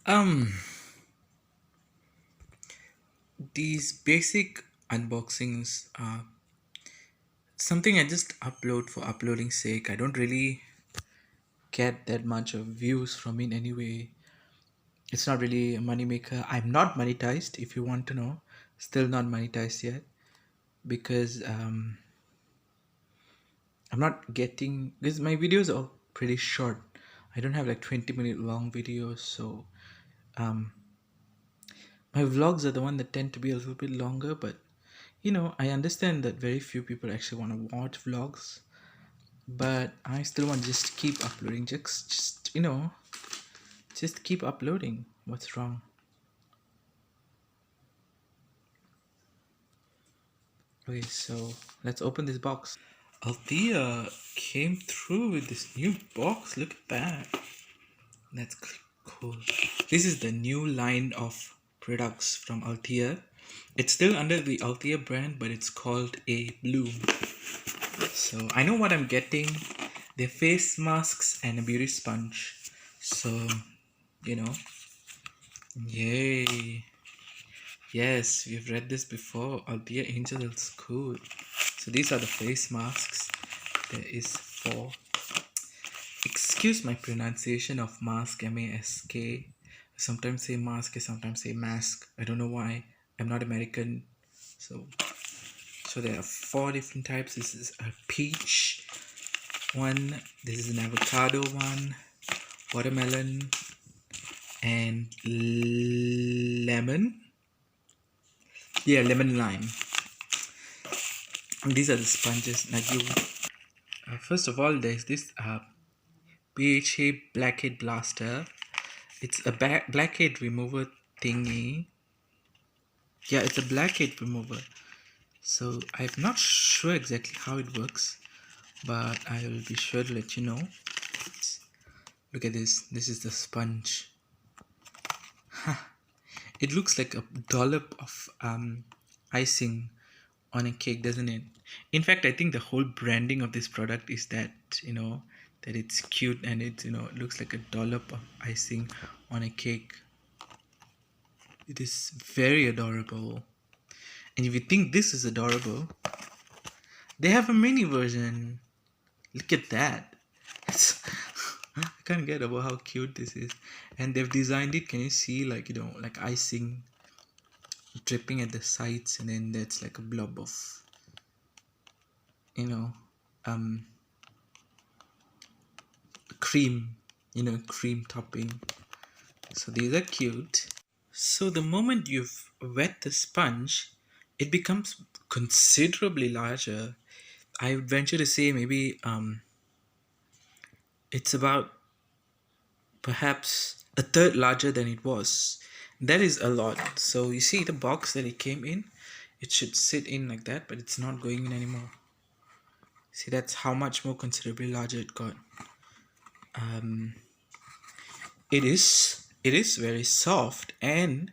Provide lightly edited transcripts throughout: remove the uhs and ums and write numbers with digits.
Um, these basic unboxings are something I just upload for uploading sake. I don't really get that much of views from it anyway. It's not really a money maker. I'm not monetized, if you want to know. Still not monetized yet because I'm not getting because my videos are pretty short. I don't have like 20-minute long videos, so um my vlogs are the one that tend to be a little bit longer, but I understand that very few people actually want to watch vlogs, but I still want to just keep uploading. Just keep uploading. What's wrong? Okay, so let's open this box. Althea came through with this new box. Look at that. That's cool. This is the new line of products from Althea. It's still under the Althea brand, but it's called a Bloom. So I know what I'm getting. They're face masks and a beauty sponge. So, you know, yay. Yes, we've read this before. Althea Angel's cool. So these are the face masks. There is four. Excuse my pronunciation of mask, M-A-S-K. I sometimes say mask, I sometimes say mask. I don't know why. I'm not American. So there are four different types. This is a peach one. This is an avocado one. Watermelon and lemon. Yeah, lemon lime. And these are the sponges. Now first of all, there's this BHA blackhead blaster. It's a blackhead remover thingy. Yeah, it's a blackhead remover. So I'm not sure exactly how it works, but I will be sure to let you know. Look at this. This is the sponge. It looks like a dollop of icing on a cake, doesn't it? In fact, I think the whole branding of this product is that that it's cute and it looks like a dollop of icing on a cake. It is very adorable. And if you think this is adorable, they have a mini version. Look at that. I can't get over how cute this is. And they've designed it. Can you see, like icing dripping at the sides, and then that's like a blob of, you know, um, cream, cream topping. So these are cute. So the moment you've wet the sponge, it becomes considerably larger. I would venture to say maybe it's about perhaps a third larger than it was. That is a lot. So you see the box that it came in, it should sit in like that, but it's not going in anymore. See, that's how much more considerably larger it got. It is very soft, and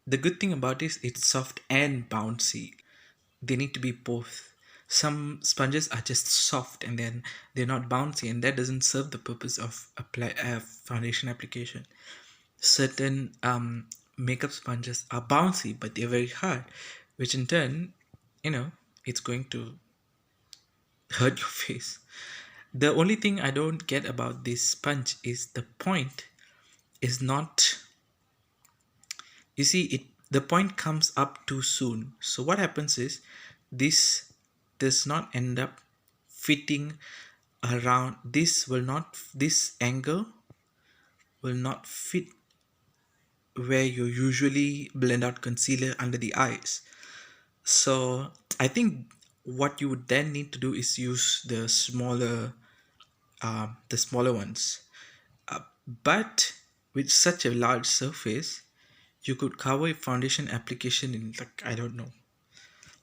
the good thing about it is it's soft and bouncy. They need to be both. Some sponges are just soft and then they're not bouncy, and that doesn't serve the purpose of foundation application. Certain makeup sponges are bouncy, but they're very hard, which in turn, it's going to hurt your face. The only thing I don't get about this sponge is the point is not, you see, the point comes up too soon. So what happens is this does not end up fitting around. This angle will not fit where you usually blend out concealer under the eyes. So I think what you would then need to do is use the smaller ones. But with such a large surface, you could cover a foundation application in, like, I don't know,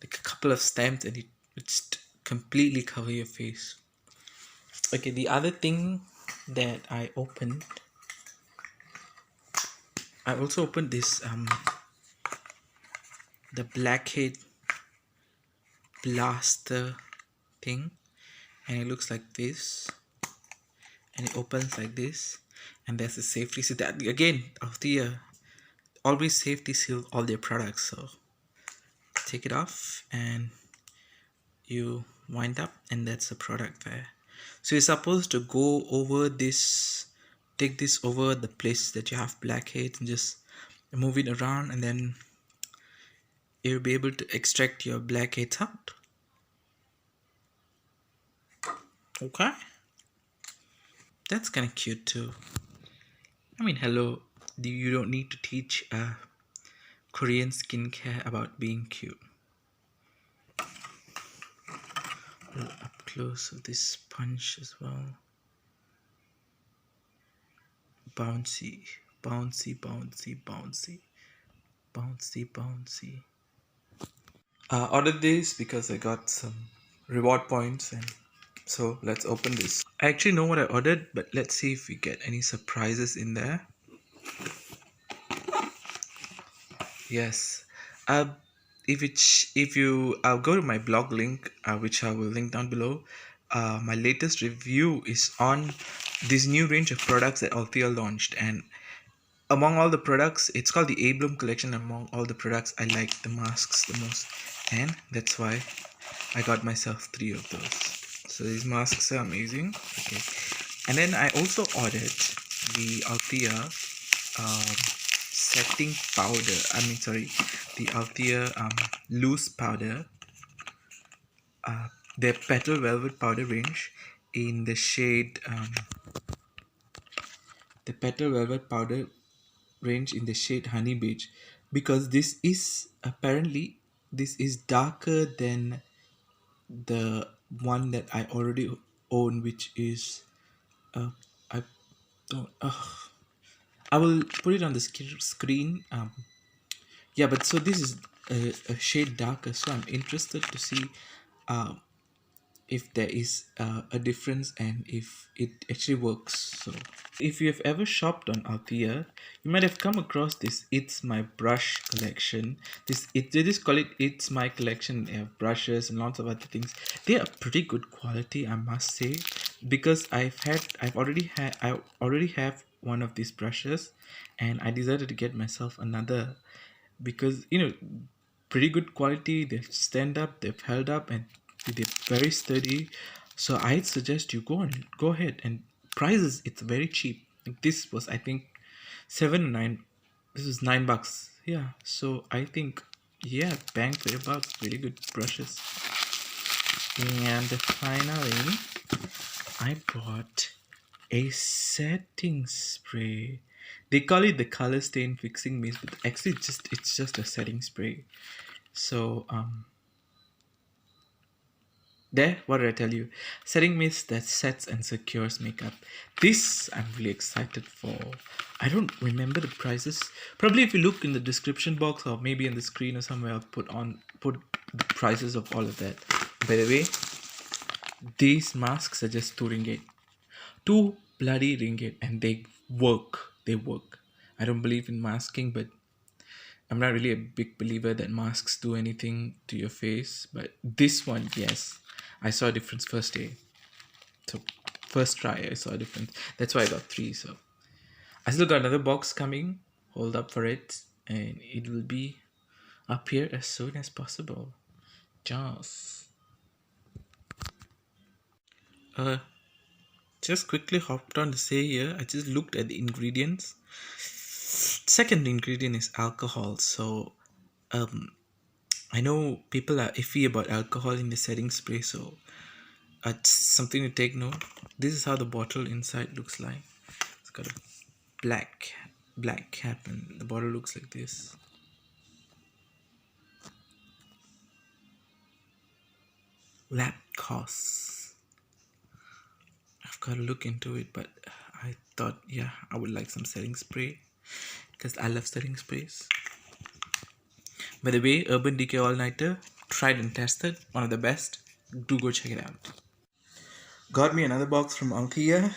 like a couple of stamps, and it would just completely cover your face. Okay, the other thing that I also opened this the blackhead blaster thing, and it looks like this, and it opens like this. and there's a safety seal. That again, Althea always safety seal all their products. So take it off and you wind up, and that's the product there. So you're supposed to go over this, take this over the place that you have blackheads and just move it around, and then you'll be able to extract your blackheads out. Okay, that's kind of cute too. I mean, hello, you don't need to teach Korean skincare about being cute. A little up close of this sponge as well. Bouncy, bouncy, bouncy, bouncy, bouncy, bouncy. Ordered this because I got some reward points, and so let's open this. I actually know what I ordered, but let's see if we get any surprises in there. Yes. If you go to my blog link, which I will link down below, my latest review is on this new range of products that Althea launched, and among all the products, it's called the Abram collection. Among all the products, I like the masks the most, and that's why I got myself 3 of those. So these masks are amazing. Okay, and then I also ordered the Althea setting powder. The Althea loose powder, their petal velvet powder range in the shade the petal velvet powder range in the shade honey beige, because this is darker than the one that I already own, which is I don't I will put it on the screen. Yeah, but so this is a shade darker, so I'm interested to see uh, if there is a difference and if it actually works. So if you have ever shopped on Althea, you might have come across this It's My Brush collection. They just call it It's My collection. They have brushes and lots of other things. They are pretty good quality, I must say, because I already have one of these brushes, and I decided to get myself another because pretty good quality. They stand up, they've held up, and they're very sturdy. So I'd suggest you go ahead. And prices, it's very cheap. Like this was, I think, 7 or 9. This was $9. Yeah. So I think, yeah, bang for your buck. Really good brushes. And finally, I bought a setting spray. They call it the color stain fixing mist, but actually it's just a setting spray. So there, what did I tell you? Setting mist that sets and secures makeup. This I'm really excited for. I don't remember the prices. Probably if you look in the description box or maybe on the screen or somewhere, I'll put the prices of all of that. By the way, these masks are just 2 ringgit. 2 bloody ringgit, and they work. They work. I don't believe in masking, but I'm not really a big believer that masks do anything to your face. But this one, yes, I saw a difference first day. So first try, I saw a difference. That's why I got 3. So I still got another box coming. Hold up for it, and it will be up here as soon as possible. Just just quickly hopped on to say here, I just looked at the ingredients. Second ingredient is alcohol. So I know people are iffy about alcohol in the setting spray, so it's something to take note. This is how the bottle inside looks like. It's got a black cap, and the bottle looks like this. Lab costs. I've got to look into it, but I thought, yeah, I would like some setting spray because I love setting sprays. By the way, Urban Decay All Nighter, tried and tested, one of the best. Do go check it out. Got me another box from Althea.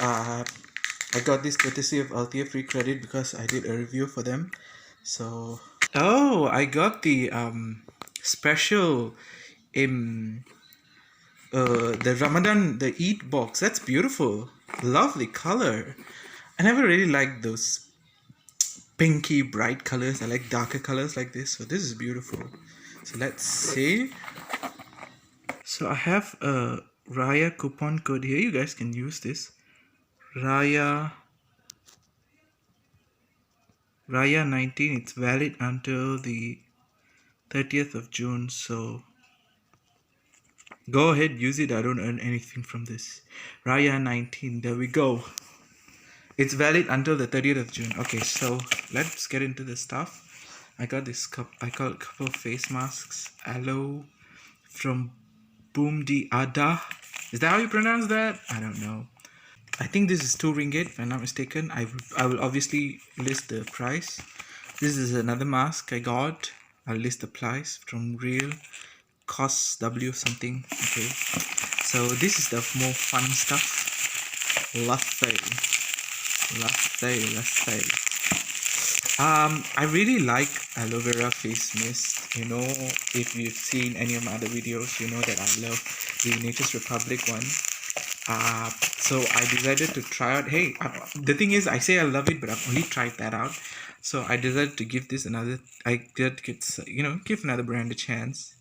I got this courtesy of Althea Free Credit because I did a review for them. So I got the special the Ramadan, the Eid box. That's beautiful. Lovely color. I never really liked those pinky bright colors. I like darker colors like this. So this is beautiful. So let's see. So I have a Raya coupon code here. You guys can use this. Raya 19. It's valid until the 30th of June. So go ahead, use it. I don't earn anything from this. Raya 19. There we go. It's valid until the 30th of June. Okay, so let's get into the stuff. I got a couple of face masks. Aloe from Boom Di Ada. Is that how you pronounce that? I don't know. I think this is 2 ringgit, if I'm not mistaken. I will obviously list the price. This is another mask I got. I'll list the price from Real Cost W something. Okay. So this is the more fun stuff. Latte. I really like aloe vera face mist. You know, if you've seen any of my other videos, you know that I love the Nature's Republic one. So I decided to try out. Hey, the thing is, I say I love it, but I've only tried that out. So I decided to give this another. I did give another brand a chance.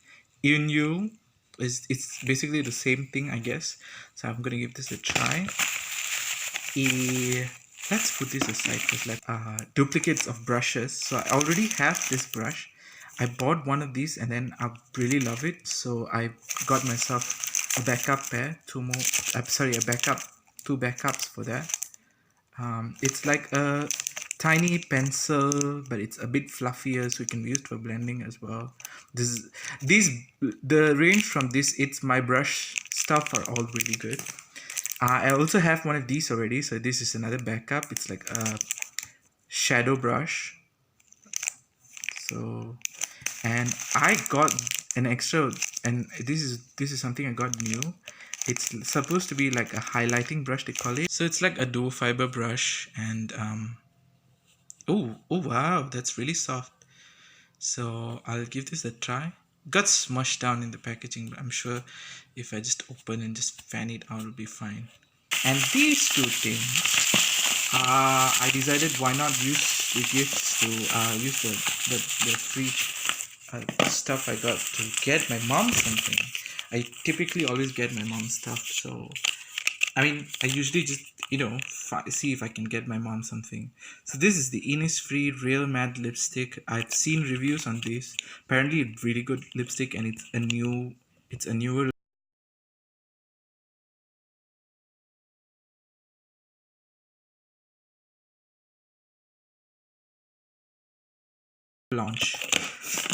Inyu is it's basically the same thing, I guess. So I'm gonna give this a try. Eh, let's put this aside because duplicates of brushes. So I already have this brush. I bought one of these and then I really love it. So I got myself a backup pair, two backups for that. It's like a tiny pencil, but it's a bit fluffier, so it can be used for blending as well. The range from this It's My Brush stuff are all really good. I also have one of these already, so this is another backup. It's like a shadow brush. So, and I got an extra, and this is something I got new. It's supposed to be like a highlighting brush, they call it. So it's like a dual fiber brush, and oh wow, that's really soft. So I'll give this a try. Got smushed down in the packaging, but I'm sure if I just open and just fan it out, it'll be fine. And these two things, I decided why not use the gifts to use the free stuff I got to get my mom something. I typically always get my mom stuff, so I mean, I usually just see if I can get my mom something. So this is the Innisfree Real Matte Lipstick. I've seen reviews on this. Apparently, it's really good lipstick, and it's a newer launch.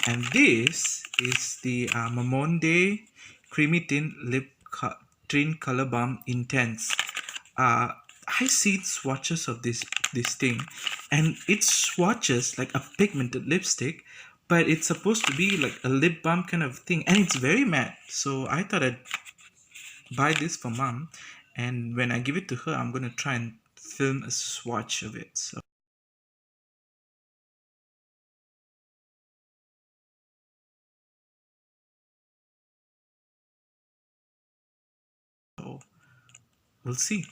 And this is the Mamonde Creamy Thin Color Balm Intense. I seen swatches of this thing, and it swatches like a pigmented lipstick, but it's supposed to be like a lip balm kind of thing, and it's very matte. So I thought I'd buy this for mom, and when I give it to her, I'm gonna try and film a swatch of it. So we'll see.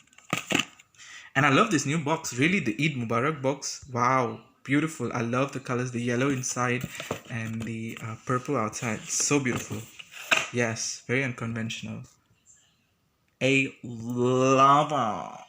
And I love this new box. Really, the Eid Mubarak box. Wow, beautiful. I love the colors, the yellow inside and the purple outside. So beautiful. Yes, very unconventional. A lava.